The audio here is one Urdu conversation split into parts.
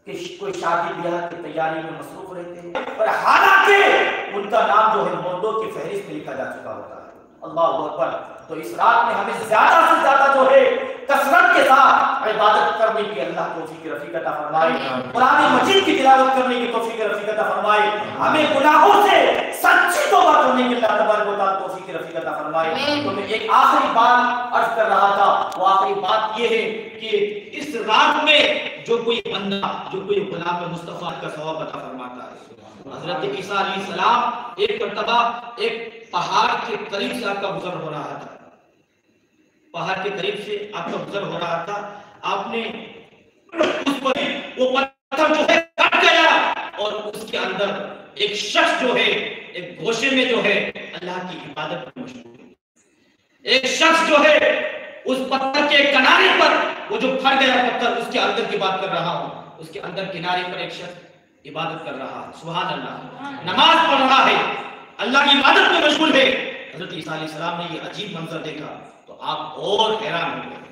کہ کوئی شادی بیاہ کی تیاری میں مصروف رہتے ہیں، اور حالانکہ ان کا نام جو ہے مردوں کی فہرست میں لکھا جا چکا ہوتا ہے۔ اللہ اکبر۔ تو اس رات میں ہمیں زیادہ سے زیادہ جو ہے کثرت کے ساتھ عبادت کرنے کی اللہ توفیق رفیق عطا فرمائے، قرآن مجید کی تلاوت کرنے کی توفیق رفیق عطا فرمائے، ہمیں گناہوں سے سچی توبہ کرنے کی اللہ تبارک و تعالیٰ توفیق رفیق عطا فرمائے۔ تو میں ایک آخری بات عرض کر رہا تھا، وہ آخری بات یہ ہے کہ اس رات میں جو کوئی بندہ، جو کوئی غلام مصطفیٰ کا ثواب عطا فرماتا ہے۔ حضرت عیسیٰ علیہ السلام ایک مرتبہ ایک پہاڑ کے قریب سے آپ کا گزر ہو رہا تھا، پہاڑ کے قریب سے آپ کا گزر ہو رہا تھا، آپ نے اس پر وہ پتھر جو ہے کٹ گیا، اور اس کے اندر ایک شخص جو ہے ایک گوشے میں جو ہے اللہ کی عبادت میں مشغول ہے، ایک شخص جو ہے اس پتھر کے کنارے پر، وہ جو پھٹ گیا پتھر اس کے اندر کی بات کر رہا ہوں، اس کے اندر کنارے پر ایک شخص عبادت کر رہا ہے، سبحان اللہ، نماز پڑھ رہا ہے، اللہ کی عبادت میں مشغول ہے۔ حضرت عیسیٰ علیہ السلام نے یہ عجیب منظر دیکھا تو آپ اور حیران ہو گئے۔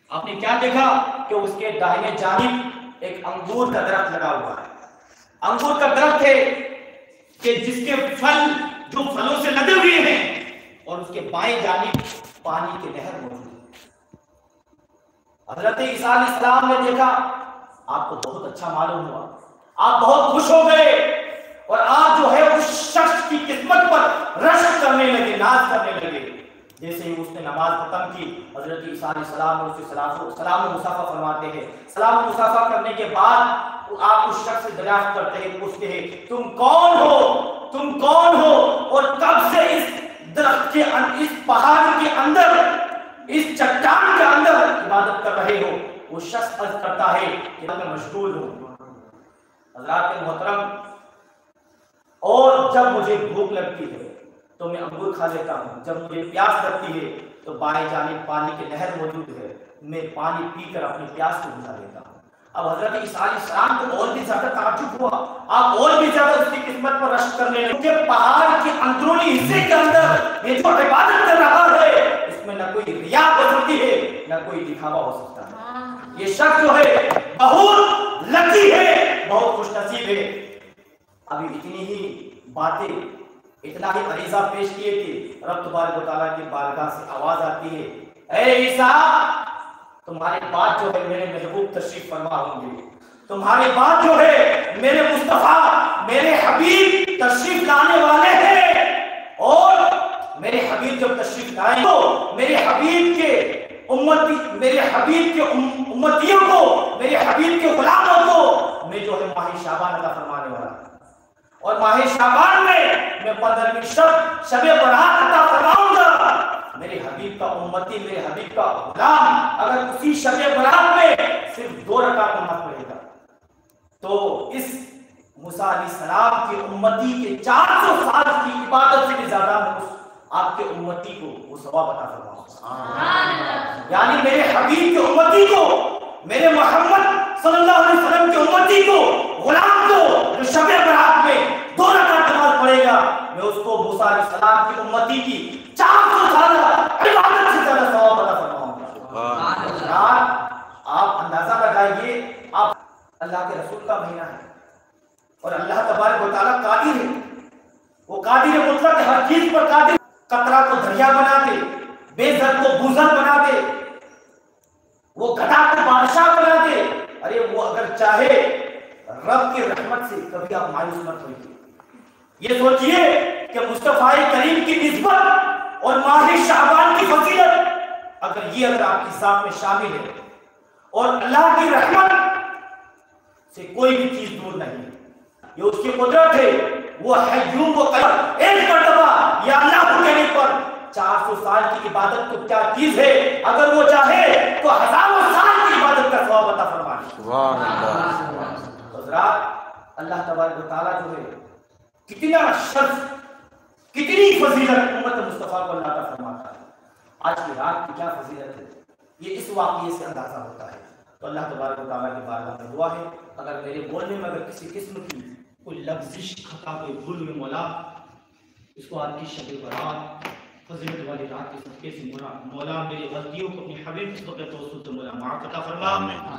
آپ نے کیا دیکھا کہ اس کے داہنے جانب ایک انگور کا درخت لگا ہوا ہے، انگور کا درخت ہے کہ جس کے پھل جو پھلوں سے لدے ہوئے ہیں، اور اس کے بائیں جانب پانی کی نہر موجود ہے۔ حضرت عیسیٰ علیہ السلام نے دیکھا، آپ کو بہت اچھا معلوم ہوا، آپ بہت خوش ہو گئے، اور آپ جو ہے اس شخص کی قسمت پر رشک کرنے لگے، ناز کرنے لگے۔ جیسے ہی اس نے نماز ختم کی، حضرت عیسیٰ علیہ السلام اور اسے سلام و مصافحہ فرماتے ہیں۔ سلام و مصافحہ کرنے کے بعد آپ اس شخص سے دریافت کرتے ہیں، پوچھتے ہیں تم کون ہو، تم کون ہو، اور کب سے اس درخت کے اس پہاڑ کے اندر، اس چٹان کے اندر عبادت کر رہے ہو؟ وہ شخص عرض کرتا ہے کہ میں مشغول ہوں حضرات محترم، اور جب مجھے بھوک لگتی ہے تو میں انگور کھا لیتا ہوں، جب مجھے پیاس لگتی ہے تو بائیں جانب پانی کی نہر موجود ہے، میں پانی پی کر اپنی پیاس کو بجھا لیتا ہوں۔ اب حضرت عیسیٰ علیہ السلام کو اور بھی زیادہ تعجب ہوا، آپ اور بھی زیادہ اس کی قسمت پر رشک کرنے لگے، کیونکہ پہاڑ کے اندرونی حصے کے اندر یہ جو عبادت کر رہا ہے اس میں نہ کوئی ریا ہو سکتی ہے، نہ کوئی دکھاوا ہو سکتا ہے۔ یہ شخص جو ہے بہت لکی ہے، بہت خوش نصیب ہے۔ ابھی اتنی ہی باتیں، اتنا ہی عریضہ پیش کیے کہ رب تبارک و تعالیٰ کی بارگاہ سے آواز آتی ہے، اے عیسیٰ تمہارے بعد جو ہے میرے محبوب تشریف فرما ہوں گے، تمہارے بعد جو ہے میرے مصطفیٰ، میرے حبیب تشریف لانے والے ہیں، اور میرے حبیب جب تشریف لائیں تو میرے حبیب کے امتی، میرے حبیب کے امتیوں کو، میرے حبیب کے غلاموں کو میں جو ہے ماہ شعبان عطا فرمانے والا ہوں، اور ماہ شعبان میں 15ویں شب برات عطا فرماؤں گا۔ میرے حبیب کا امتی، میرے حبیب کا غلام اگر اسی شب برات میں صرف 2 رکعت نماز پڑھے گا تو اس موسیٰ علیہ السلام کے امتی کے 400 سال کی عبادت سے بھی زیادہ میں اس آپ کے امتی کو وہ ثواب عطا فرماؤں۔ یعنی میرے حبیب کے امتی کو، میرے محمد صلی اللہ علیہ وسلم کے امتی کو، غلام کو جو شب برات میں 2 رکعت نماز پڑھے گا، میں اس کو موسیٰ علیہ السلام کی امتی کی 400 سال عبادت سے زیادہ ثواب عطا فرماؤں گا۔ آپ اندازہ لگائیے، آپ اللہ کے رسول کا مہینہ ہے، اور اللہ تبارک و تعالیٰ قادر ہے، وہ قادر مطلق ہے، ہر چیز پر قادر، قطرہ کو دریا بنا دے، بے زر کو بوزر بنا دے، وہ گدھا کو بادشاہ بنا دے۔ ارے وہ اگر چاہے رب کی رحمت سے کبھی آپ مایوس مت ہوئیے۔ یہ سوچئے کہ مصطفیٰ کریم کی نسبت اور ماہ شعبان کی فضیلت اگر آپ کی ذات میں شامل ہے، اور اللہ کی رحمت سے کوئی بھی چیز دور نہیں ہے، یہ اس کی قدرت ہے، وہ حیوم و قیوم، ایک مرتبہ یا اللہ کو کہنے پر 400 سال کی عبادت تو کیا چیز ہے، اگر وہ چاہے تو ہزاروں سال کی عبادت کا ثواب عطا فرمائے۔ سبحان اللہ۔ حضرات اللہ تبارک و تعالیٰ جو ہے کتنا شرف، کتنی فضیلت امت مصطفیٰ کو اللہ عطا فرماتا ہے۔ آج کی رات کی کیا فضیلت ہے یہ اس واقعے سے اندازہ ہوتا ہے۔ تو اللہ تبارک و تعالیٰ کی بارگاہ میں دعا ہے، اگر میرے بولنے میں اگر کسی قسم کی کوئی لفظش خطا، کوئی بھول میں مولا اس کو آپ کی شب برات فضیلت والی رات کے صدقے سے مولا میری غلطیوں کو اپنی حبیب کے توسط سے مولا معاف عطا فرما۔